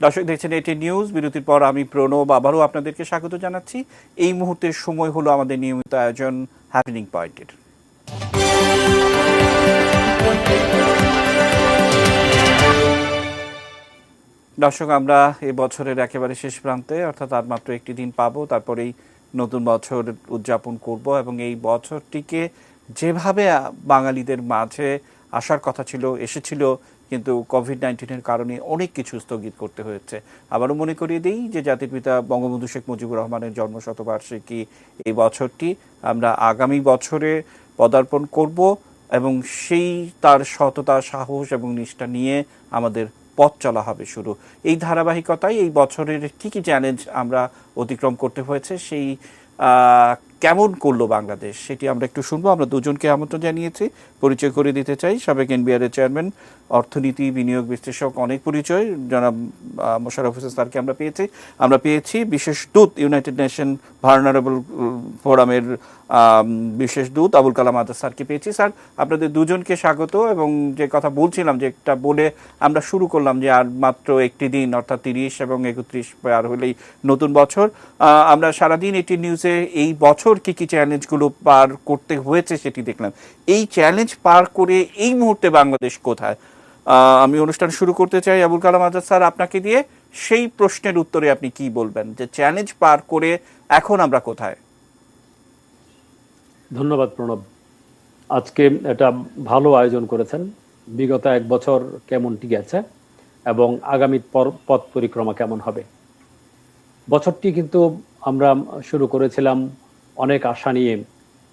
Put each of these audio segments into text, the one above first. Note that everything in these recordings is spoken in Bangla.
দর্শক দেখছেন এটি নিউজ। বিরতির পর আমি প্রণব আবারও আপনাদেরকে স্বাগত জানাচ্ছি। এই মুহূর্তের সময় হলো আমাদের নিয়মিত আয়োজন হ্যাপেনিং পয়েন্টের। দর্শক, আমরা এই বছরের একেবারে শেষ প্রান্তে, অর্থাৎ আর মাত্র একটি দিন পাবো, তারপরেই নতুন বছর উদযাপন করব এবং এই বছরটিকে যেভাবে বাঙালিদের মাঝে আসার কথা ছিল, এসেছিল, কিন্তু কোভিড-19-এর কারণে অনেক কিছু স্থগিত করতে হয়েছে। আবারও মনে করিয়ে দিই যে জাতির পিতা বঙ্গবন্ধু শেখ মুজিবুর রহমানের জন্মশতবার্ষিকী এই বছরটি আমরা আগামী বছরে পদার্পণ করব এবং সেই তার সততা, সাহস এবং নিষ্ঠা নিয়ে আমাদের পথ চলা হবে শুরু। এই ধারাবাহিকতায় এই বছরের কি কি চ্যালেঞ্জ আমরা অতিক্রম করতে হয়েছে, সেই কেমন করলো বাংলাদেশ, সেটি আমরা একটু শুনবো। আমরা দুজনকে আমন্ত্রণ জানিয়েছি, পরিচয় করে দিতে চাই। সাবেক এনবিআর এর চেয়ারম্যান, অর্থনীতি বিনিয়োগ বিশ্লেষক, অনেক পরিচয়, জনাব মোশাররফ হোসেন স্যারকে আমরা পেয়েছি বিশেষ দূত, ইউনাইটেড নেশন ভালনারেবল ফোরামের বিশেষ দূত আবুল কালাম আজাদ স্যারকে পেয়েছি। স্যার, আপনাদের দুজনকে স্বাগত। এবং যে কথা বলছিলাম, যে একটা বলে আমরা শুরু করলাম যে আর মাত্র একটি দিন, অর্থাৎ 30 এবং 31 পার হলেই নতুন বছর। আমরা সারাদিন এটি নিউজে এই বছর কি কি চ্যালেঞ্জগুলো পার করতে হয়েছে সেটি দেখলাম। এই চ্যালেঞ্জ পার করে এই মুহূর্তে বাংলাদেশ কোথায়? আমি অনুষ্ঠান শুরু করতে চাই আবুল কালাম আজাদ স্যার আপনাকে দিয়ে। সেই প্রশ্নের উত্তরে আপনি কি বলবেন, যে চ্যালেঞ্জ পার করে এখন আমরা কোথায়? ধন্যবাদ প্রণব। আজকে এটা ভালো আয়োজন করেছেন। বিগত এক বছর কেমনটি গেছে এবং আগামী পথ পরিক্রমা কেমন হবে। বছরটি কিন্তু আমরা শুরু করেছিলাম অনেক আশা নিয়ে,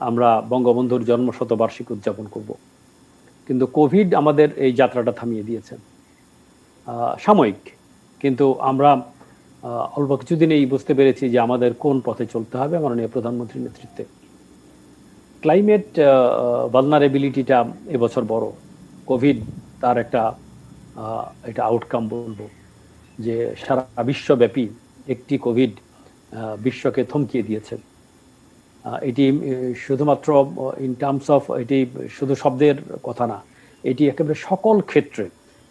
আমরা বঙ্গবন্ধুর জন্মশতবার্ষিকী উদযাপন করব, কিন্তু কোভিড আমাদের এই যাত্রাটা থামিয়ে দিয়েছে। সাময়িক, কিন্তু আমরা অল্প কিছুদিনেই বুঝতে পেরেছি যে আমাদের কোন পথে চলতে হবে মাননীয় প্রধানমন্ত্রীর নেতৃত্বে। ক্লাইমেট ভালনারেবিলিটিটা এবছর বড়। কোভিড তার এটা আউটকাম বলবো, যে সারা বিশ্বব্যাপী একটি কোভিড বিশ্বকে থমকিয়ে দিয়েছে। এটি শুধুমাত্র ইন টার্মস অফ, এটি শুধু শব্দের কথা না, এটি একেবারে সকল ক্ষেত্রে,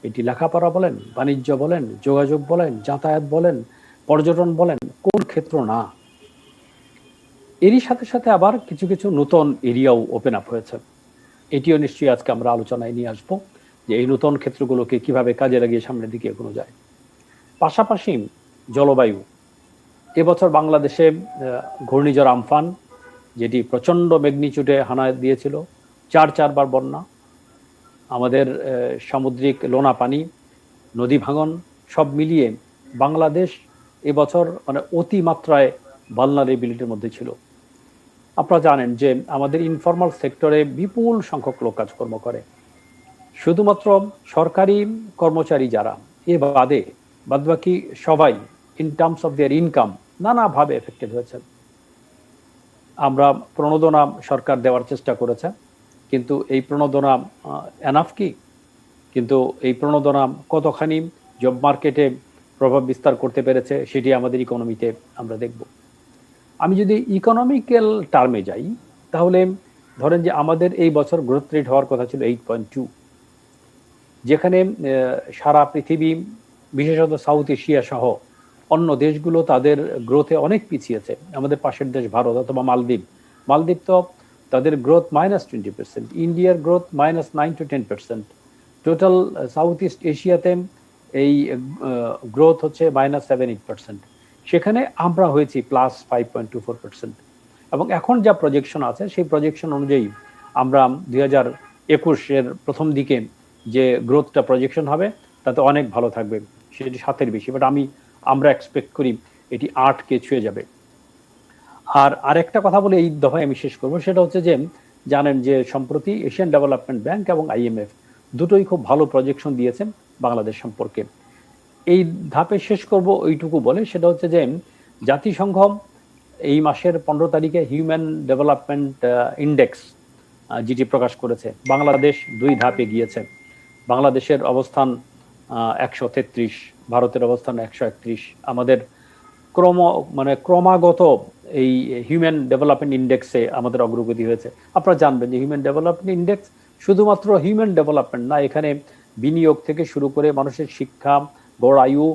এটি লেখাপড়া বলেন, বাণিজ্য বলেন, যোগাযোগ বলেন, যাতায়াত বলেন, পর্যটন বলেন, কোন ক্ষেত্র না। এরই সাথে সাথে আবার কিছু কিছু নতুন এরিয়াও ওপেন আপ হয়েছে। এটিও নিশ্চয়ই আজকে আমরা আলোচনায় নিয়ে আসবো, যে এই নতুন ক্ষেত্রগুলোকে কিভাবে কাজে লাগিয়ে সামনের দিকে এগোনো যায়। পাশাপাশি জলবায়ু, এবছর বাংলাদেশে ঘূর্ণিঝড় আমফান, যেটি প্রচন্ড ম্যাগনিটিউডে হানা দিয়েছিল, চারবার বন্যা, আমাদের সামুদ্রিক লোনা পানি, নদী ভাঙন, সব মিলিয়ে বাংলাদেশ এবছর মানে অতিমাত্রায় ভালনারেবিলিটির মধ্যে ছিল। আপনারা জানেন যে আমাদের ইনফরমাল সেক্টরে বিপুল সংখ্যক লোক কাজকর্ম করে। শুধুমাত্র সরকারি কর্মচারী যারা, এ বাদবাকি সবাই in terms of their income নানাভাবে এফেক্টেড হয়েছে। আমরা প্রণোদনা সরকার দেওয়ার চেষ্টা করেছে, কিন্তু এই প্রণোদনা এনাফ কি? কিন্তু এই প্রণোদনা কতখানি জব মার্কেটে প্রভাব বিস্তার করতে পেরেছে সেটি আমাদের ইকোনমিতে আমরা দেখব। আমি যদি ইকোনমিক্যাল টার্মে যাই, তাহলে ধরেন যে আমাদের এই বছর গ্রোথ রেট হওয়ার কথা ছিল 8.2, যেখানে সারা পৃথিবী, বিশেষত সাউথ এশিয়া সহ অন্য দেশগুলো তাদের গ্রোথে অনেক পিছিয়েছে। আমাদের পাশের দেশ ভারত অথবা মালদ্বীপ তো তাদের গ্রোথ -20%, ইন্ডিয়ার growth -9 to 10%, total south east এশিয়াতে এই গ্রোথ হচ্ছে -7-8%। সেখানে আমরা হয়েছি +5.24%। এবং এখন যা প্রজেকশন আছে, সেই প্রজেকশন অনুযায়ী আমরা 2021-এর প্রথম দিকে যে গ্রোথটা প্রজেকশন হবে তাতে অনেক ভালো থাকবে, সেটি 7-এর বেশি। বাট আমরা এক্সপেক্ট করি এটি 8কে ছুঁয়ে যাবে। আর আরেকটা কথা বলে এই দফায় আমি শেষ করবো, সেটা হচ্ছে যে জানেন যে সম্প্রতি এশিয়ান ডেভেলপমেন্ট ব্যাংক এবং IMF দুটোই খুব ভালো প্রজেকশন দিয়েছেন বাংলাদেশ সম্পর্কে। এই ধাপে শেষ করব ওইটুকু বলে, সেটা হচ্ছে যে জাতিসংঘ এই মাসের 15 তারিখে হিউম্যান ডেভেলপমেন্ট ইন্ডেক্স যেটি প্রকাশ করেছে, বাংলাদেশ 2 ধাপে গিয়েছে। বাংলাদেশের অবস্থান 133, ভারতের অবস্থান 131। আমাদের ক্রমাগত এই হিউম্যান ডেভেলপমেন্ট ইন্ডেক্সে আমাদের অগ্রগতি হয়েছে। আপনারা জানবেন যে হিউম্যান ডেভেলপমেন্ট ইন্ডেক্স শুধুমাত্র হিউম্যান ডেভেলপমেন্ট না, এখানে বিনিয়োগ থেকে শুরু করে মানুষের শিক্ষা, গড় আয়ু,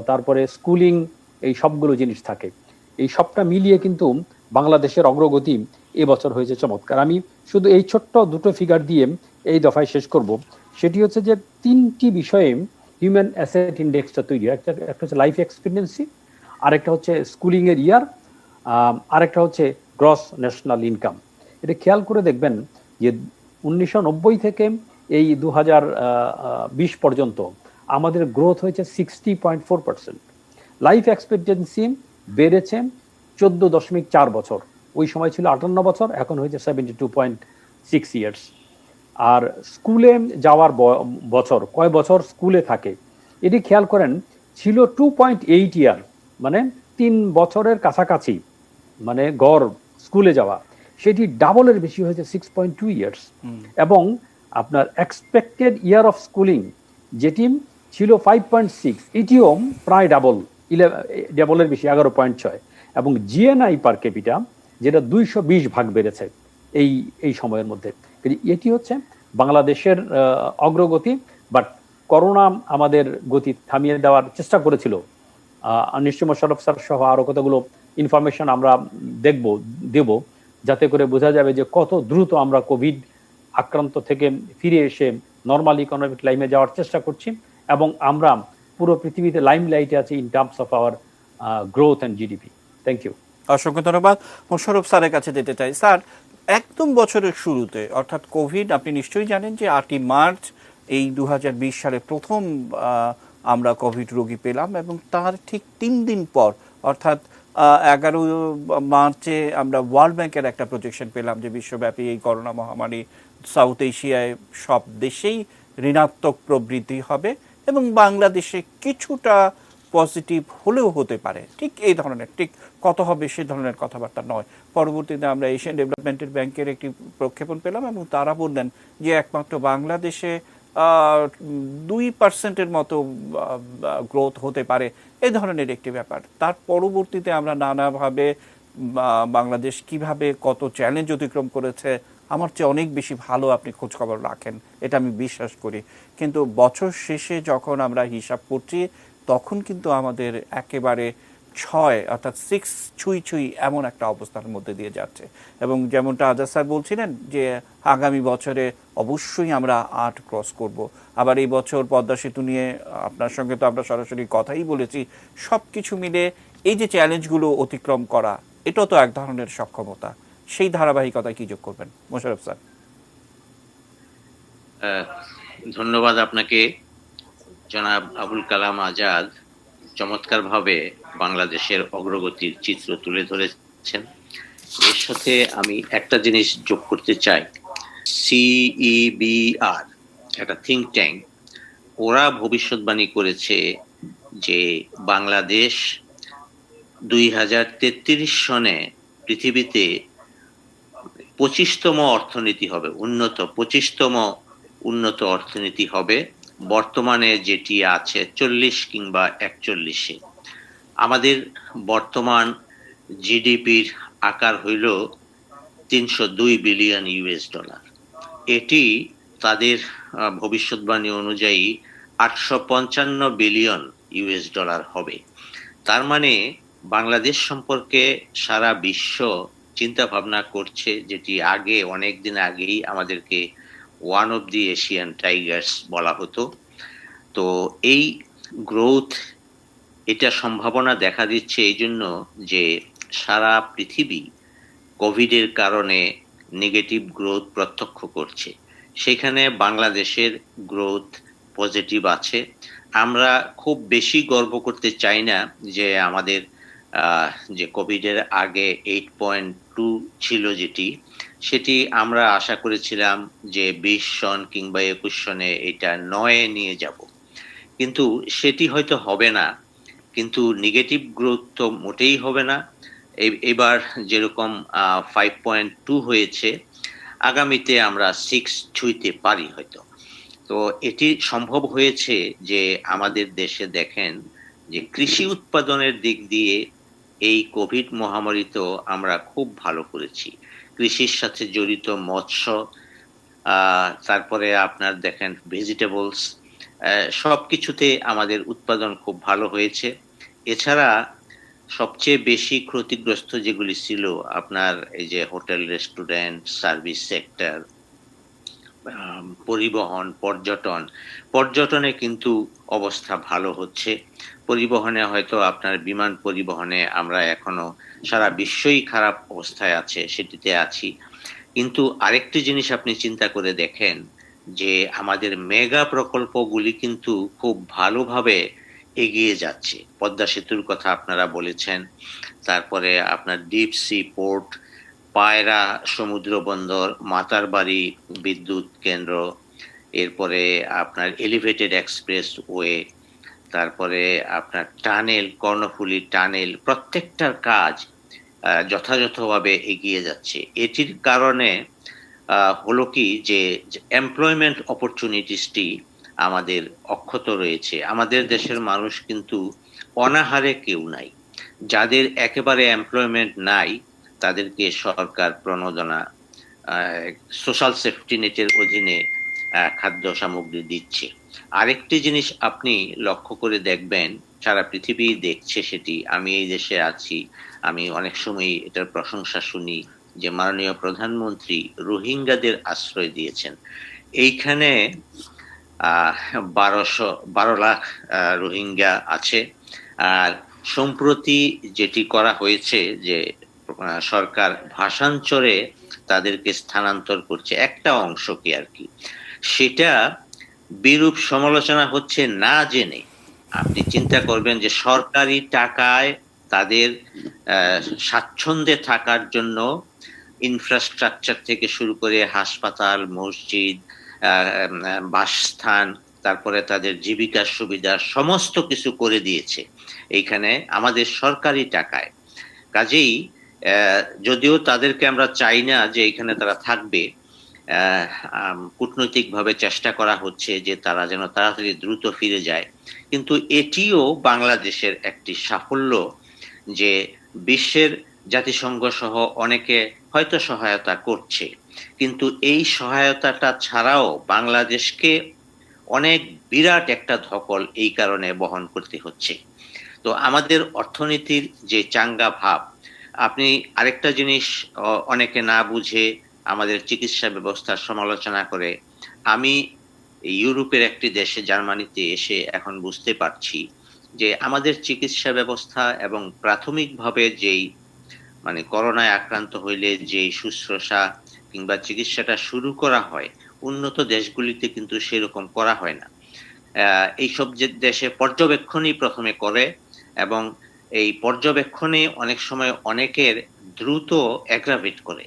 তারপরে স্কুলিং, এই সবগুলো জিনিস থাকে। এই সবটা মিলিয়ে কিন্তু বাংলাদেশের অগ্রগতি এবছর হয়েছে চমৎকার। আমি শুধু এই ছোট্ট দুটো ফিগার দিয়ে এই দফায় শেষ করব। সেটি হচ্ছে যে তিনটি বিষয়ে হিউম্যান অ্যাসেট ইন্ডেক্সটা তৈরি হয়। একটা হচ্ছে লাইফ এক্সপিরিয়েন্সি, আরেকটা হচ্ছে স্কুলিং এর ইয়ার, আরেকটা হচ্ছে গ্রস ন্যাশনাল ইনকাম। এটা খেয়াল করে দেখবেন যে 1990 থেকে এই 2020 পর্যন্ত আমাদের গ্রোথ হয়েছে 60.4%। লাইফ এক্সপেক্টেন্সি বেড়েছে 14.4 বছর। ওই সময় ছিল 58 বছর, এখন হয়েছে 72.6 ইয়ার্স। আর স্কুলে যাওয়ার বছর, কয় বছর স্কুলে থাকে, এটি খেয়াল করেন, ছিল 2.8 ইয়ার, মানে 3 বছরের কাছাকাছি, মানে গড় স্কুলে যাওয়া, সেটি ডাবলের বেশি হয়েছে 6.2 ইয়ার্স। এবং আপনার এক্সপেক্টেড ইয়ার অফ স্কুলিং যেটি ছিল 5.6, এটিও প্রায় ডাবলের বেশি, 11.6। এবং জিএনআই পার ক্যাপিটা যেটা 220 ভাগ বেড়েছে এই এই সময়ের মধ্যে। এটি হচ্ছে বাংলাদেশের অগ্রগতি। বাট করোনা আমাদের গতি থামিয়ে দেওয়ার চেষ্টা করেছিল। নিশ্চয় মোশাররফ স্যার সহ আরো কতগুলো ইনফরমেশন আমরা দেব, যাতে করে বোঝা যাবে যে কত দ্রুত আমরা কোভিড আক্রান্ত থেকে ফিরে এসে নর্মাল ইকোনমিক লাইনে যাওয়ার চেষ্টা করছি, এবং আমরা পুরো পৃথিবীতে লাইমলাইটে আছি in terms of our growth and GDP. Thank you. অসংখ্য ধন্যবাদ। মোশাররফ স্যারের কাছে যেতে চাই। স্যার, একদম বছরের শুরুতে অর্থাৎ কোভিড, আপনি নিশ্চয়ই জানেন যে 8ই মার্চ এই 2020 সালে প্রথম আমরা কোভিড রোগী পেলাম, এবং তার ঠিক 3 দিন পর অর্থাৎ 11 মার্চে আমরা ওয়ার্ল্ড ব্যাংকের একটা প্রজেকশন পেলাম যে বিশ্বব্যাপী এই করোনা মহামারী সাউথ এশিয়ায় সব দেশেই ঋণাত্মক প্রবৃদ্ধি হবে, এবং বাংলাদেশে কিছুটা পজিটিভ হলেও হতে পারে, ঠিক এই ধরনের, ঠিক কত হবে সে ধরনের কথাবার্তা নয়। পরবর্তীতে আমরা এশিয়ান ডেভেলপমেন্টের ব্যাংকের একটি প্রক্ষেপণ পেলাম, এবং তারা বললেন যে একমাত্র বাংলাদেশে 2% মতো গ্রোথ হতে পারে, এই ধরনের একটি ব্যাপার। তার পরবর্তীতে আমরা নানাভাবে বাংলাদেশ কিভাবে কত চ্যালেঞ্জ অতিক্রম করেছে, আমার চেয়ে অনেক বেশি ভালো আপনি খোঁজখবর রাখেন, এটা আমি বিশ্বাস করি। কিন্তু বছর শেষে যখন আমরা হিসাব করছি, তখন কিন্তু আমাদের একেবারে 6 অর্থাৎ 6 ছুঁই ছুঁই এমন একটা অবস্থার মধ্যে দিয়ে যাচ্ছে। এবং যেমনটা আজাদ স্যার বলছিলেন যে আগামী বছরে অবশ্যই আমরা 8 ক্রস করব। আবার এই বছর পদ্মা সেতু নিয়ে আপনার সঙ্গে তো আমরা সরাসরি কথাই বলেছি। সব কিছু মিলে এই যে চ্যালেঞ্জগুলো অতিক্রম করা, এটাও তো এক ধরনের সক্ষমতা। সেই ধারাবাহিকতায় কি যোগ করবেন মোশাররফ স্যার? ধন্যবাদ আপনাকে জনাব আবুল কালাম আজাদ, চমৎকারভাবে বাংলাদেশের অগ্রগতির চিত্র তুলে ধরেছেন। এর সাথে আমি একটা জিনিস যোগ করতে চাই। সিইবিআর একটা থিঙ্ক ট্যাঙ্ক, ওরা ভবিষ্যৎবাণী করেছে যে বাংলাদেশ 2033 সনে পৃথিবীতে 25তম অর্থনীতি হবে, 25তম উন্নত অর্থনীতি হবে, বর্তমানে যেটি আছে 40 কিংবা 41-এ। আমাদের বর্তমান জিডিপির আকার হইল 302 বিলিয়ন ইউএস ডলার। এটি তাদের ভবিষ্যৎবাণী অনুযায়ী 855 বিলিয়ন ইউএস ডলার হবে। তার মানে বাংলাদেশ সম্পর্কে সারা বিশ্ব চিন্তা ভাবনা করছে, যেটি আগে অনেকদিন আগেই আমাদেরকে one of the Asian Tigers বলা হতো। তো এই গ্রোথ, এটা সম্ভাবনা দেখা দিচ্ছে এই জন্য যে সারা পৃথিবী কোভিডের কারণে নেগেটিভ গ্রোথ প্রত্যক্ষ করছে, সেখানে বাংলাদেশের গ্রোথ পজিটিভ আছে। আমরা খুব বেশি গর্ব করতে চাই না যে আমাদের যে কোভিডের আগে 8.2 ছিল যেটি, সেটি আমরা আশা করেছিলাম যে 20 সন কিংবা 21 সনে এটা 9-এ নিয়ে যাব, কিন্তু সেটি হয়তো হবে না। কিন্তু নেগেটিভ গ্রোথ তো মোটেই হবে না। এবার যেরকম 5.2 হয়েছে, আগামীতে আমরা 6 ছুঁইতে পারি হয়তো। তো এটি সম্ভব হয়েছে যে আমাদের দেশে দেখেন যে কৃষি উৎপাদনের দিক দিয়ে এই কোভিড মহামারীতেও আমরা খুব ভালো করেছি। কৃষির সাথে জড়িত মৎস্য, তারপরে আপনার দেখেন ভেজিটেবলস, সবকিছুতে আমাদের উৎপাদন খুব ভালো হয়েছে। এছাড়া সবচেয়ে বেশি ক্ষতিগ্রস্ত যেগুলি ছিল আপনার এই যে হোটেল, রেস্টুরেন্ট, সার্ভিস সেক্টর, পরিবহন, পর্যটনে কিন্তু অবস্থা ভালো হচ্ছে। পরিবহনে হয়তো আপনার বিমান পরিবহনে আমরা এখনো, সারা বিশ্বই খারাপ অবস্থায় আছে, সেটিতে আছি। কিন্তু আরেকটি জিনিস আপনি চিন্তা করে দেখেন যে আমাদের মেগা প্রকল্পগুলি কিন্তু খুব ভালোভাবে এগিয়ে যাচ্ছে। পদ্মা সেতুর কথা আপনারা বলেছেন, তারপরে আপনার ডিপ সি পোর্ট, পায়রা সমুদ্র বন্দর, মাতারবাড়ি বিদ্যুৎ কেন্দ্র, এরপরে আপনার এলিভেটেড এক্সপ্রেস ওয়ে, তারপরে আপনার টানেল, কর্ণফুলী টানেল, প্রত্যেকটার কাজ যথাযথভাবে এগিয়ে যাচ্ছে। এটির কারণে হলো কি যে এমপ্লয়মেন্ট অপরচুনিটিসটি আমাদের অক্ষত রয়েছে। আমাদের দেশের মানুষ কিন্তু অনাহারে কেউ নাই। যাদের একেবারে এমপ্লয়মেন্ট নাই তাদেরকে সরকার প্রণোদনা, সোশ্যাল সেফটি নেটের অধীনে খাদ্য সামগ্রী দিচ্ছে। আরেকটি জিনিস আপনি লক্ষ্য করে দেখবেন, সারা পৃথিবী দেখছে সেটি, আমি এই দেশে আছি, আমি অনেক সময় এটার প্রশংসা শুনি যে মাননীয় প্রধানমন্ত্রী রোহিঙ্গাদের আশ্রয় দিয়েছেন। এইখানে 12 লাখ রোহিঙ্গা আছে। আর সম্প্রতি যেটি করা হয়েছে যে সরকার ভাষান্তরে তাদেরকে স্থানান্তর করছে একটা অংশকে আর কি, সেটা বিরূপ সমালোচনা হচ্ছে না জেনে। আপনি চিন্তা করবেন যে সরকারি টাকায় তাদের স্বাচ্ছন্দ্যে থাকার জন্য ইনফ্রাস্ট্রাকচার থেকে শুরু করে হাসপাতাল, মসজিদ, বাসস্থান, তারপরে তাদের জীবিকার সুবিধা সমস্ত কিছু করে দিয়েছে এইখানে আমাদের সরকারি টাকায়। কাজেই যদিও তাদেরকে আমরা চাই না যে এখানে তারা থাকবে, কূটনৈতিকভাবে চেষ্টা করা হচ্ছে যে তারা যেন তাড়াতাড়ি দ্রুত ফিরে যায়, কিন্তু এটিও বাংলাদেশের একটি সাফল্য যে বিশ্বের জাতিসংঘ সহ অনেকে হয়তো সহায়তা করছে, কিন্তু এই সহায়তাটা ছাড়াও বাংলাদেশকে অনেক বিরাট একটা ধকল এই কারণে বহন করতে হচ্ছে। তো আমাদের অর্থনীতির যে চাঙ্গা ভাব, আপনি আরেকটা জিনিস অনেকে না বুঝে আমাদের চিকিৎসা ব্যবস্থার সমালোচনা করে। আমি ইউরোপের একটি দেশে, জার্মানিতে এসে এখন বুঝতে পারছি যে আমাদের চিকিৎসা ব্যবস্থা এবং প্রাথমিকভাবে যেই মানে করোনায় আক্রান্ত হইলে যে শুশ্রূষা কিংবা চিকিৎসাটা শুরু করা হয়, উন্নত দেশগুলিতে কিন্তু সেরকম করা হয় না। এইসব যে দেশে পর্যবেক্ষণই প্রথমে করে এবং এই পর্যবেক্ষণে অনেক সময় অনেকের দ্রুত অ্যাগ্রাভেট করে,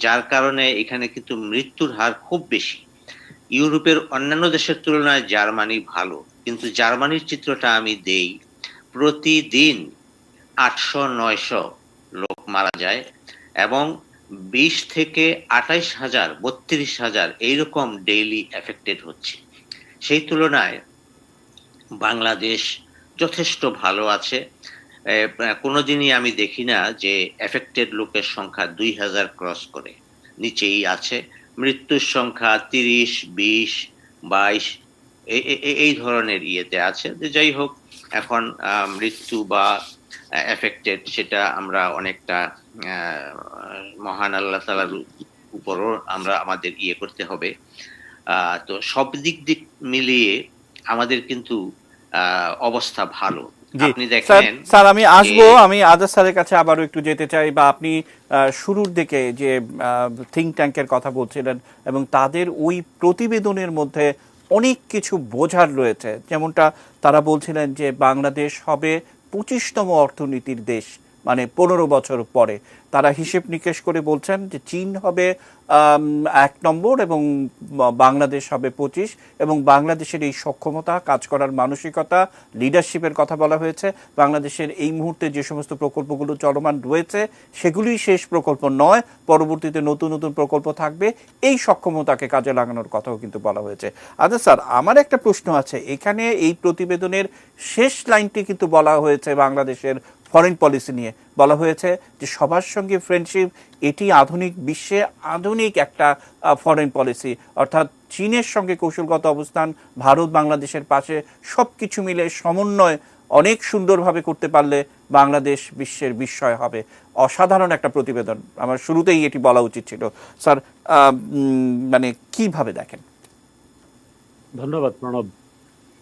যার কারণে এখানে কিন্তু মৃত্যুর হার খুব বেশি। ইউরোপের অন্যান্য দেশের তুলনায় জার্মানি ভালো, কিন্তু জার্মানির চিত্রটা আমি দেই, প্রতিদিন 800-900 লোক মারা যায় এবং 20 থেকে 28,000, 32,000 এইরকম ডেইলি এফেক্টেড হচ্ছে। সেই তুলনায় বাংলাদেশ যথেষ্ট ভালো আছে। কোনোদিনই আমি দেখি না যে এফেক্টেড লোকের সংখ্যা 2,000 ক্রস করে, নিচেই আছে। মৃত্যুর সংখ্যা 30, 20, 22 এই ধরনের ইয়েতে আছে। যাই হোক, এখন মৃত্যু বা এফেক্টেড সেটা আমরা অনেকটা মহান আল্লাহ তাআলার উপরও আমরা আমাদের ইয়ে করতে হবে। তো সব দিক মিলিয়ে আমাদের কিন্তু অবস্থা ভালো। আপনি দেখেন স্যার, আমি আসবো, আমি আজাদ স্যারের কাছে আবারও একটু যেতে চাই। বা আপনি শুরুর দিকে যে থিঙ্ক ট্যাঙ্কের কথা বলছিলেন এবং তাদের ওই প্রতিবেদনের মধ্যে অনেক কিছু বোঝার রয়েছে, যেমনটা তারা বলছিলেন যে বাংলাদেশ হবে 25তম অর্থনীতির দেশ, মানে 15 বছর পরে। তারা হিসেব নিকেশ করে বলছেন যে চীন হবে 1 নম্বর এবং বাংলাদেশ হবে 25, এবং বাংলাদেশের এই সক্ষমতা, কাজ করার মানসিকতা, লিডারশিপের কথা বলা হয়েছে। বাংলাদেশের এই মুহূর্তে যে সমস্ত প্রকল্পগুলো চলমান রয়েছে সেগুলোই শেষ প্রকল্প নয়, পরবর্তীতে নতুন নতুন প্রকল্প থাকবে, এই সক্ষমতাকে কাজে লাগানোর কথাও কিন্তু বলা হয়েছে। আচ্ছা স্যার, আমার একটা প্রশ্ন আছে, এখানে এই প্রতিবেদনের শেষ লাইনটি কিন্তু বলা হয়েছে বাংলাদেশের ফরেন পলিসি নিয়ে বলা হয়েছে যে সবার সঙ্গে ফ্রেন্ডশিপ, এটি আধুনিক বিশ্বে আধুনিক একটা ফরেন পলিসি, অর্থাৎ চীনের সঙ্গে কৌশলগত অবস্থান, ভারত বাংলাদেশের পাশে, সব কিছু মিলে সমন্বয় অনেক সুন্দরভাবে করতে পারলে বাংলাদেশ বিশ্বের বিস্ময় হবে। অসাধারণ একটা প্রতিবেদন, আমার শুরুতেই এটি বলা উচিত ছিল। স্যার, মানে কিভাবে দেখেন? ধন্যবাদ প্রণব।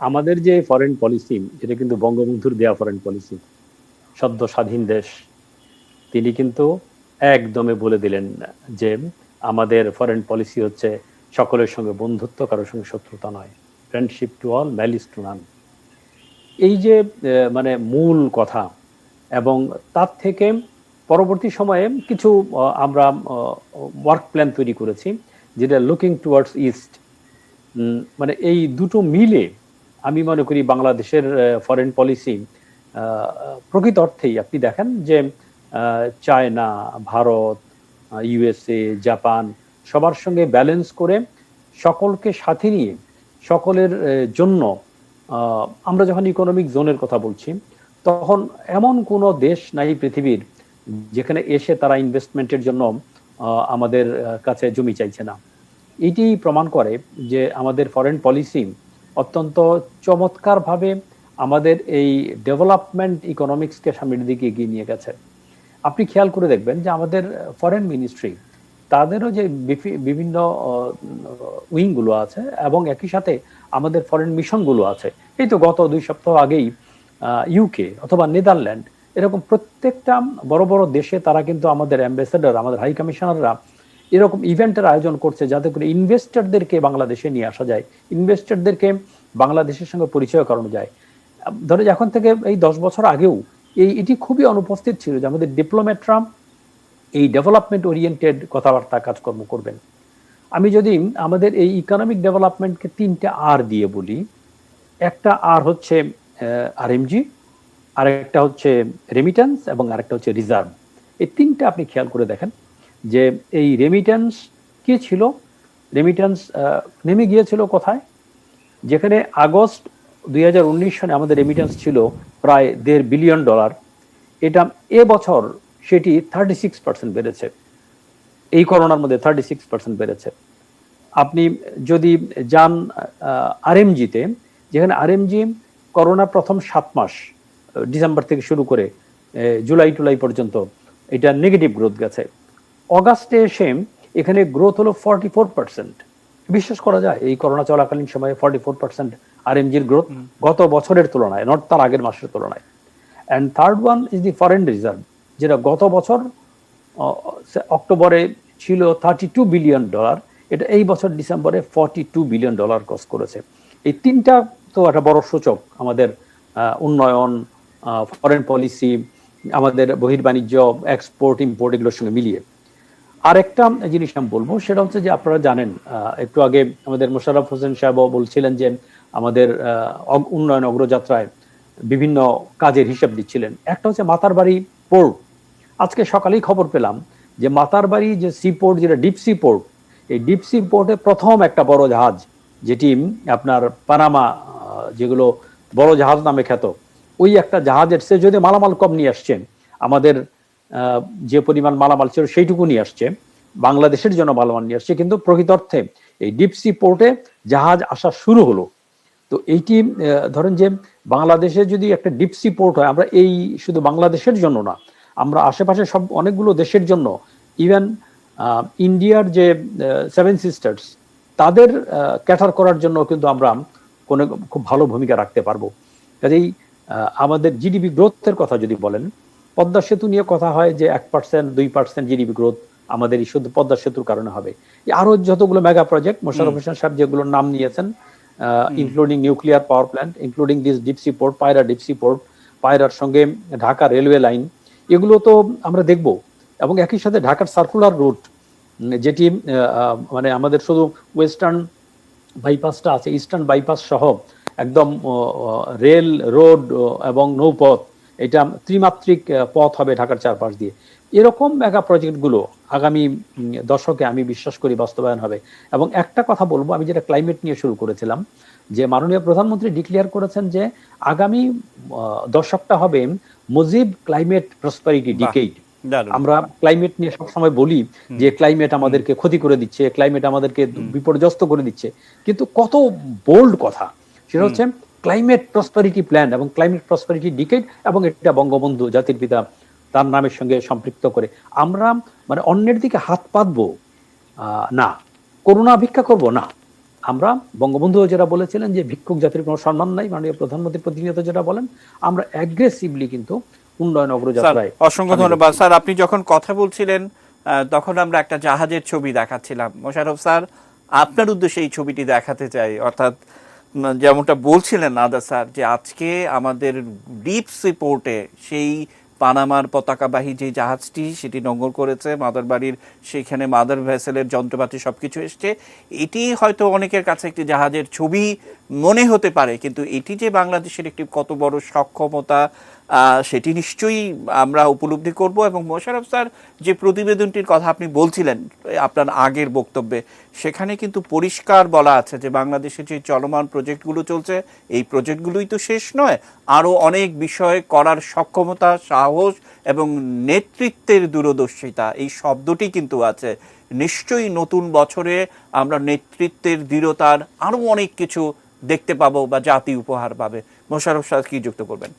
আমাদের যে ফরেন পলিসি, এটা কিন্তু বঙ্গবন্ধুর দেয়া ফরেন পলিসি। সদ্য স্বাধীন দেশ, তিনি কিন্তু একদমে বলে দিলেন যে আমাদের ফরেন পলিসি হচ্ছে সকলের সঙ্গে বন্ধুত্ব, কারোর সঙ্গে শত্রুতা নয়, friendship to all, malice two নান। এই যে মানে মূল কথা, এবং তার থেকে পরবর্তী সময়ে কিছু আমরা ওয়ার্ক প্ল্যান তৈরি করেছি, যেটা লুকিং টুয়ার্ডস ইস্ট। মানে এই দুটো মিলে আমি মনে করি বাংলাদেশের ফরেন পলিসি প্রকৃত অর্থেই আপনি দেখেন যে চায়না, ভারত, ইউএসএ, জাপান সবার সঙ্গে ব্যালেন্স করে, সকলকে সাথে নিয়ে, সকলের জন্য আমরা যখন ইকোনমিক জোনের কথা বলছি, তখন এমন কোনো দেশ নাই পৃথিবীর যেখানে এসে তারা ইনভেস্টমেন্টের জন্য আমাদের কাছে জমি চাইছে না। এটি প্রমাণ করে যে আমাদের ফরেন পলিসি অত্যন্ত চমৎকারভাবে আমাদের এই ডেভেলপমেন্ট ইকোনমিক্সকে সামনের দিকে এগিয়ে নিয়ে গেছে। আপনি খেয়াল করে দেখবেন যে আমাদের ফরেন মিনিস্ট্রি, তাদেরও যে বিভিন্ন উইংগুলো আছে, এবং একই সাথে আমাদের ফরেন মিশনগুলো আছে। এই তো গত 2 সপ্তাহ আগেই ইউকে অথবা নেদারল্যান্ড, এরকম প্রত্যেকটা বড় বড় দেশে তারা কিন্তু আমাদের অ্যাম্বাসেডর, আমাদের হাই কমিশনাররা এরকম ইভেন্টের আয়োজন করছে, যাতে করে ইনভেস্টরদেরকে বাংলাদেশে নিয়ে আসা যায়, ইনভেস্টরদেরকে বাংলাদেশের সঙ্গে পরিচয় করানো যায়। ধরে এখন থেকে এই 10 বছর আগেও এটি খুবই অনুপস্থিত ছিল যে আমাদের ডিপ্লোম্যাটরা এই ডেভেলপমেন্ট ওরিয়েন্টেড কথাবার্তা কাজকর্ম করবেন। আমি যদি আমাদের এই ইকোনমিক ডেভেলপমেন্টকে 3টে আর দিয়ে বলি, একটা আর হচ্ছে আরএমজি, আরেকটা হচ্ছে রেমিটেন্স, এবং আরেকটা হচ্ছে রিজার্ভ। এই 3টা আপনি খেয়াল করে দেখেন যে এই রেমিটেন্স কি ছিল। রেমিটেন্স নেমে গিয়েছিল কোথায়? যেখানে আগস্ট 2019 সালে আমাদের রেমিটেন্স ছিল প্রায় $1.5 বিলিয়ন, এটা এবছর সেটি 36% বেড়েছে। এই করোনার মধ্যে 36% বেড়েছে। আপনি যদি যান আরএমজিতে, যেখানে আরএমজি করোনা প্রথম 7 মাস, ডিসেম্বর থেকে শুরু করে জুলাই পর্যন্ত এটা নেগেটিভ গ্রোথ গেছে। অগাস্টে এসে এখানে গ্রোথ হলো 44%। বিশ্বাস করা যায় এই করোনা চলাকালীন সময়ে 44% আরএমজির গ্রোথ গত বছরের তুলনায়, নট তার আগের মাসের তুলনায়। And third one is the foreign reserve, যেটা গত বছর অক্টোবরে ছিল $32 বিলিয়ন, এটা এই বছর ডিসেম্বরে $42 বিলিয়ন ক্রস করেছে। এই 3টা তো একটা বড় সূচক আমাদের উন্নয়ন, ফরেন পলিসি, আমাদের বহির্বাণিজ্য, এক্সপোর্ট ইম্পোর্ট এগুলোর সঙ্গে মিলিয়ে। আরেকটা জিনিস আমি বলবো, সেটা হচ্ছে যে আপনারা জানেন, একটু আগে আমাদের মোশাররফ হোসেন সাহেব বলছিলেন যে আমাদের উন্নয়ন অগ্রযাত্রায় বিভিন্ন কাজের হিসাব দিচ্ছিলেন। একটা হচ্ছে মাতারবাড়ি পোর্ট। আজকে সকালেই খবর পেলাম যে মাতারবাড়ি যে সি পোর্ট, যেটা ডিপ সি পোর্ট, এই ডিপ সি পোর্টে প্রথম একটা বড় জাহাজ, যেটি আপনার পানামা, যেগুলো বড় জাহাজ নামে খ্যাত, ওই একটা জাহাজের সে যদি মালামাল কম নিয়ে আসছেন, আমাদের যে পরিমাণ মালামাল ছিল সেইটুকু নিয়ে আসছে, বাংলাদেশের জন্য মালামাল নিয়ে আসছে। কিন্তু প্রকৃত অর্থে এই ডিপ সি পোর্টে জাহাজ আসা শুরু হলো। তো এইটি ধরেন যে বাংলাদেশে যদি একটা ডিপ সি পোর্ট হয়, আমরা এই শুধু বাংলাদেশের জন্য না, আমরা আশেপাশে সব অনেকগুলো দেশের জন্য, ইভেন ইন্ডিয়ার যে 7 সিস্টার্স, তাদের ক্যাটার করার জন্য কিন্তু আমরা কোনো খুব ভালো ভূমিকা রাখতে পারবো। কাজেই আমাদের জিডিপি গ্রোথের কথা যদি বলেন, পদ্মা সেতু নিয়ে কথা হয় যে 1%, 2% জিডিপি গ্রোথ আমাদের এই শুধু পদ্মা সেতুর কারণে হবে। আরো যতগুলো মেগা প্রজেক্ট মোশাররফ হোসেন সাহেব যেগুলোর নাম নিয়েছেন, including nuclear power plant, including this deep sea port, পায়রা ডিপ সি পোর্ট, পায়রার সঙ্গে ঢাকা রেলওয়ে লাইন, এগুলো তো আমরা দেখব। এবং একই সাথে ঢাকার সার্কুলার রুট, যেটি মানে আমাদের শুধু ওয়েস্টার্ন বাইপাসটা আছে, ইস্টার্ন বাইপাস সহ একদম রেল, রোড এবং নৌপথ, এটা ত্রিমাত্রিক পথ হবে ঢাকার চারপাশ দিয়ে। এরকম মেগা প্রজেক্টগুলো আগামী দশকে আমি বিশ্বাস করি বাস্তবায়ন হবে। এবং একটা কথা বলবো, আমি যেটা ক্লাইমেট নিয়ে শুরু করেছিলাম, যে মাননীয় প্রধানমন্ত্রী ডিক্লেয়ার করেছেন যে আগামী দশকটা হবে মুজিব ক্লাইমেট প্রসপারিটি বাহ, ডিকেড। দারুণ। আমরা ক্লাইমেট নিয়ে সবসময় বলি হুম, যে ক্লাইমেট আমাদেরকে ক্ষতি করে দিচ্ছে, ক্লাইমেট আমাদেরকে হুম, বিপর্যস্ত করে দিচ্ছে, কিন্তু কত বোল্ড কথা! সেটা হুম, হচ্ছে ক্লাইমেট প্রসপারিটি প্ল্যান এবং ক্লাইমেট প্রসপারিটি ডিকেড, এবং এটা বঙ্গবন্ধু জাতির পিতা তার নামের সঙ্গে সম্পৃক্ত করে আমরা মানে অন্যের দিকে হাত পাতবো না, করুণা ভিক্ষা করব না। আমরা বঙ্গবন্ধু যেটা বলেছিলেন যে ভিক্ষুক জাতির কোনো সম্মান নাই, মাননীয় প্রধানমন্ত্রী প্রতিনিয়ত যেটা বলেন, আমরা অ্যাগ্রেসিভলি কিন্তু উন্নয়ন স্যার অগ্রযাত্রায় অসংখ্য সামিল ধন্যবাদ। হচ্ছি। স্যার আপনি যখন কথা বলছিলেন তখন আমরা একটা জাহাজের ছবি দেখাচ্ছিলাম। মোশাররফ স্যার, আপনার উদ্দেশ্যে এই ছবিটি দেখাতে চাই, অর্থাৎ যেমনটা বলছিলেন আদা স্যার, যে আজকে আমাদের ডিপ সি পোর্টে সেই পানামার পতাকাবাহী যে জাহাজটি সেটি নোঙর করেছে, মাদার বাড়ির সেইখানে মাদার ভেসেলের যন্ত্রপাতি সবকিছু এসছে। এটি হয়তো অনেকের কাছে একটি জাহাজের ছবি মনে হতে পারে, কিন্তু এটি যে বাংলাদেশের একটি কত বড় সক্ষমতা সেটি নিশ্চয়ই আমরা উপলব্ধি করব। এবং মোশাররফ স্যার, যে প্রতিবেদনটির কথা আপনি বলছিলেন আপনার আগের বক্তব্যে, সেখানে কিন্তু পরিষ্কার বলা আছে যে বাংলাদেশের যে চলমান প্রজেক্টগুলো চলছে, এই প্রজেক্টগুলোই তো শেষ নয়, আরও অনেক বিষয় করার সক্ষমতা, সাহস এবং নেতৃত্বের দূরদর্শিতা, এই শব্দটি কিন্তু আছে। নিশ্চয়ই নতুন বছরে আমরা নেতৃত্বের দৃঢ়তার আরও অনেক কিছু দেখতে পাবো বা জাতি উপহার পাবে। মোশাররফ স্যার কি যুক্ত করবেন?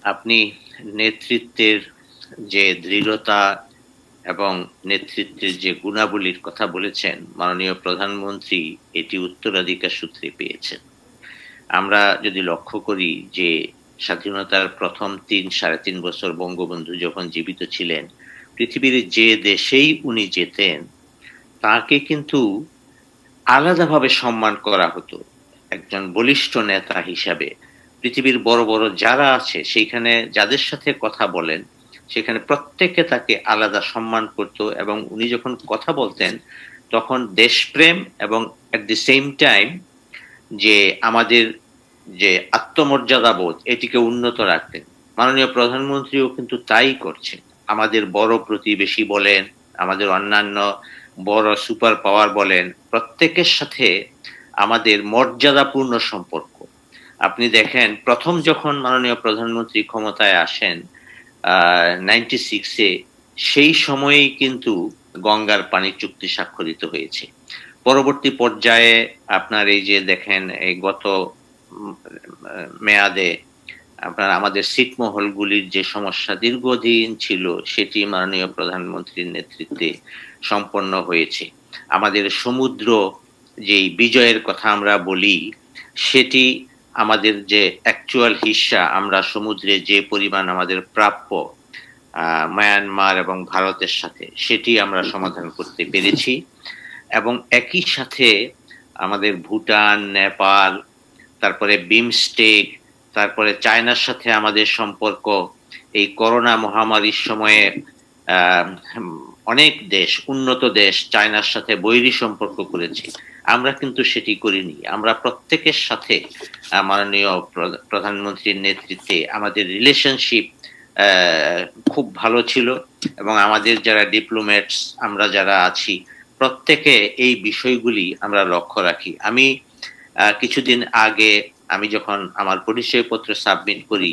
আপনি নেতৃত্বের যে দৃঢ়তা এবং নেতৃত্বের যে গুণাবলীর কথা বলেছেন, মাননীয় প্রধানমন্ত্রী এটি উত্তরাধিকার সূত্রে পেয়েছেন। আমরা যদি লক্ষ্য করি যে স্বাধীনতার প্রথম ৩-৩.৫ বছর বঙ্গবন্ধু যখন জীবিত ছিলেন, পৃথিবীর যে দেশেই উনি যেতেন তাকে কিন্তু আলাদাভাবে সম্মান করা হতো একজন বলিষ্ঠ নেতা হিসাবে। পৃথিবীর বড় বড় যারা আছে সেইখানে যাদের সাথে কথা বলেন সেখানে প্রত্যেকে তাকে আলাদা সম্মান করত, এবং উনি যখন কথা বলতেন তখন দেশপ্রেম এবং এট দি সেম টাইম যে আমাদের যে আত্মমর্যাদা বোধ এটিকে উন্নত রাখতেন। মাননীয় প্রধানমন্ত্রীও কিন্তু তাই করছেন। আমাদের বড় প্রতিবেশী বলেন, আমাদের অন্যান্য বড় সুপার পাওয়ার বলেন, প্রত্যেকের সাথে আমাদের মর্যাদাপূর্ণ সম্পর্ক। আপনি দেখেন প্রথম যখন মাননীয় প্রধানমন্ত্রী ক্ষমতায় আসেন 96-এ, সেই সময়েই কিন্তু গঙ্গার পানি চুক্তি স্বাক্ষরিত হয়েছে। পরবর্তী পর্যায়ে আপনার এই যে দেখেন এই গত মেয়াদে আপনার আমাদের ছিটমহলগুলির যে সমস্যা দীর্ঘদিন ছিল সেটি মাননীয় প্রধানমন্ত্রীর নেতৃত্বে সম্পন্ন হয়েছে। আমাদের সমুদ্র যেই বিজয়ের কথা আমরা বলি, সেটি আমাদের যে অ্যাকচুয়াল হিস্সা, আমরা সমুদ্রে যে পরিমাণ আমাদের প্রাপ্য মায়ানমার এবং ভারতের সাথে, সেটি আমরা সমাধান করতে পেরেছি। এবং একই সাথে আমাদের ভুটান, নেপাল, তারপরে বিমস্টেক, তারপরে চায়নার সাথে আমাদের সম্পর্ক, এই করোনা মহামারীর সময়ে অনেক দেশ, উন্নত দেশ চায়নার সাথে বৈরী সম্পর্ক করেছে। আমরা কিন্তু সেটি করিনি। আমরা প্রত্যেকের সাথে মাননীয় প্রধানমন্ত্রীর নেতৃত্বে আমাদের রিলেশনশিপ খুব ভালো ছিল, এবং আমাদের যারা ডিপ্লোম্যাটস আমরা যারা আছি প্রত্যেকে এই বিষয়গুলি আমরা লক্ষ্য রাখি। আমি কিছুদিন আগে আমি যখন আমার পরিচয়পত্র সাবমিট করি,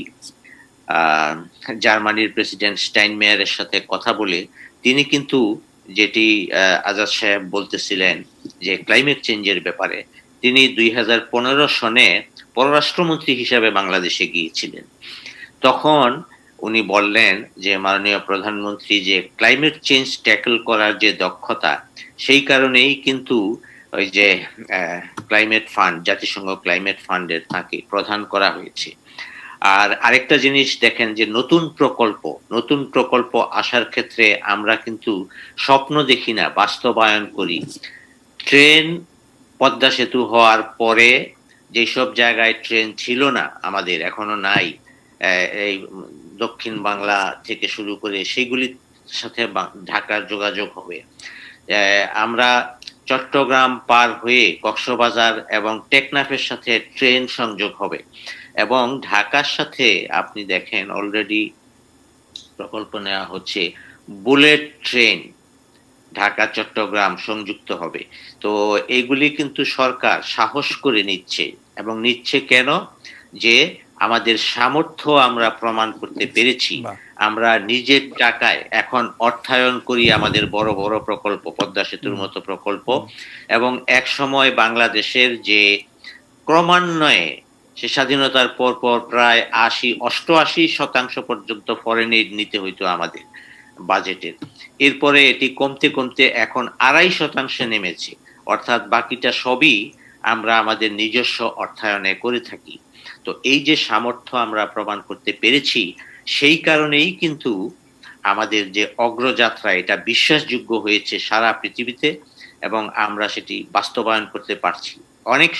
জার্মানির প্রেসিডেন্ট স্টাইনমেয়ারের সাথে কথা বলে তিনি কিন্তু যেটি আজাদ সাহেব বলতেছিলেন যে ক্লাইমেট চেঞ্জের ব্যাপারে, তিনি 2015 সনে পররাষ্ট্রমন্ত্রী হিসাবে বাংলাদেশে গিয়েছিলেন। তখন উনি বললেন যে মাননীয় প্রধানমন্ত্রী যে ক্লাইমেট চেঞ্জ ট্যাকল করার যে দক্ষতা, সেই কারণেই কিন্তু ওই যে ক্লাইমেট ফান্ড, জাতিসংঘ ক্লাইমেট ফান্ডের তাকে প্রদান করা হয়েছে। আর আরেকটা জিনিস দেখেন যে নতুন প্রকল্প আসার ক্ষেত্রে আমরা কিন্তু স্বপ্ন দেখি না, বাস্তবায়ন করি। ট্রেন পদ্মা সেতু হওয়ার পরে যেসব জায়গায় ট্রেন ছিল না, আমাদের এখনো নাই, এই দক্ষিণ বাংলা থেকে শুরু করে সেগুলির সাথে ঢাকার যোগাযোগ হবে। আমরা চট্টগ্রাম পার হয়ে কক্সবাজার এবং টেকনাফের সাথে ট্রেন সংযোগ হবে, এবং ঢাকার সাথে আপনি দেখেন অলরেডি প্রকল্প নেওয়া হচ্ছে বুলেট ট্রেন, ঢাকা চট্টগ্রাম সংযুক্ত হবে। তো এগুলি কিন্তু সরকার সাহস করে নিচ্ছে, এবং নিচ্ছে কেন? যে আমাদের সামর্থ্য আমরা প্রমাণ করতে পেরেছি। বাহ। আমরা নিজের টাকায় এখন অর্থায়ন করি আমাদের বড় বড় প্রকল্প, পদ্মা সেতুর হুম, মতো প্রকল্প, হুম, এবং এক সময় বাংলাদেশের যে ক্রমান্বয়ে সে স্বাধীনতার পর প্রায় 88% পর্যন্ত ফরেন এইড নিতে হইতো আমাদের বাজেটের। এরপরে এটি কমতে কমতে এখন 2.5% নেমেছে। অর্থাৎ বাকিটা সবই আমরা আমাদের নিজস্ব অর্থায়নে করে থাকি। তো এই যে সামর্থ্য আমরা প্রমাণ করতে পেরেছি, সেই কারণেই কিন্তু আমাদের যে অগ্রযাত্রা এটা বিশ্বাসযোগ্য হয়েছে সারা পৃথিবীতে, এবং আমরা সেটি বাস্তবায়ন করতে পারছি। অনেক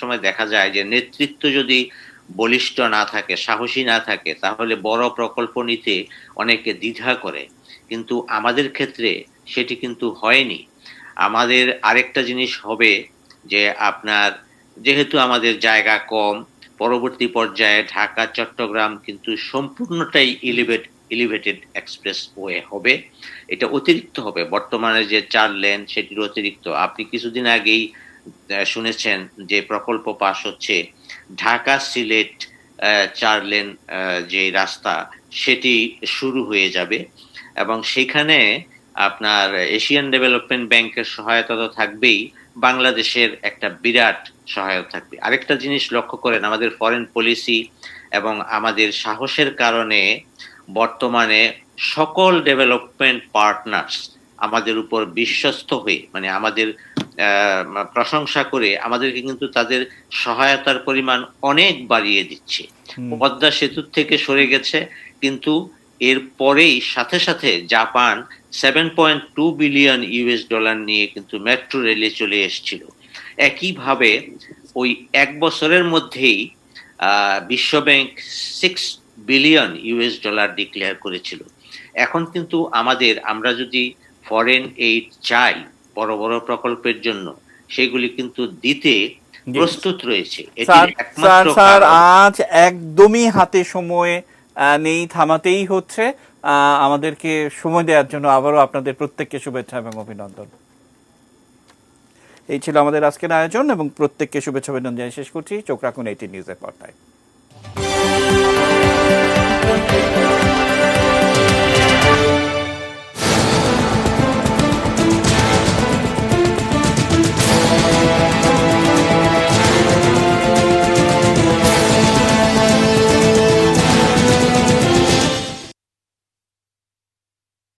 সময় দেখা যায় যে নেতৃত্ব যদি বলিষ্ঠ না থাকে, সাহসী না থাকে, তাহলে বড় প্রকল্প নিতে অনেকে দ্বিধা করে। কিন্তু আমাদের ক্ষেত্রে সেটি কিন্তু হয়নি। আমাদের আরেকটা জিনিস হবে যে আপনার, যেহেতু আমাদের জায়গা কম, পরবর্তী পর্যায়ে ঢাকা চট্টগ্রাম কিন্তু সম্পূর্ণটাই এলিভেটেড এক্সপ্রেস ওয়ে হবে। এটা অতিরিক্ত হবে, বর্তমানে যে 4 লেন সেটির অতিরিক্ত। আপনি কিছুদিন আগেই শুনেছেন যে প্রকল্প পাস হচ্ছে ঢাকা সিলেট 4 লেন যে রাস্তা, সেটি শুরু হয়ে যাবে, এবং সেখানে আপনার এশিয়ান ডেভেলপমেন্ট ব্যাংকের সহায়তা তো থাকবেই, বাংলাদেশের একটা বিরাট সহায়তা থাকবে। আরেকটা জিনিস লক্ষ্য করেন, আমাদের ফরেন পলিসি এবং আমাদের সাহসের কারণে বর্তমানে সকল ডেভেলপমেন্ট পার্টনার্স আমাদের উপর বিশ্বস্ত হয়ে, মানে আমাদের প্রশংসা করে আমাদেরকে কিন্তু তাদের সহায়তার পরিমাণ অনেক বাড়িয়ে দিচ্ছে। হুম। পদ্মা সেতুর থেকে সরে গেছে, কিন্তু এর পরেই সাথে সাথে জাপান $7.2 বিলিয়ন নিয়ে কিন্তু মেট্রো রেলে চলে এসেছিল। একইভাবে ওই এক বছরের মধ্যেই বিশ্বব্যাংক $6 বিলিয়ন ডিক্লেয়ার করেছিল। এখন কিন্তু আমরা যদি ফরেন এইড চাই বড় বড় প্রকল্পের জন্য, সেগুলি কিন্তু দিতে জি। প্রস্তুত রয়েছে। এটির স্যার স্যার একমাত্র স্যার কারণ, আজ একদমই হাতে সময় নেই, থামাতেই হচ্ছে। আমাদেরকে সময় দেওয়ার জন্য আবারও আপনাদের প্রত্যেককে শুভেচ্ছা এবং অভিনন্দন। এই ছিল আমাদের আজকের আয়োজন, এবং প্রত্যেককে শুভেচ্ছা অভিনন্দন জানিয়ে শেষ করছি। চোখ রাখুন 18 নিউজের পর্দায়।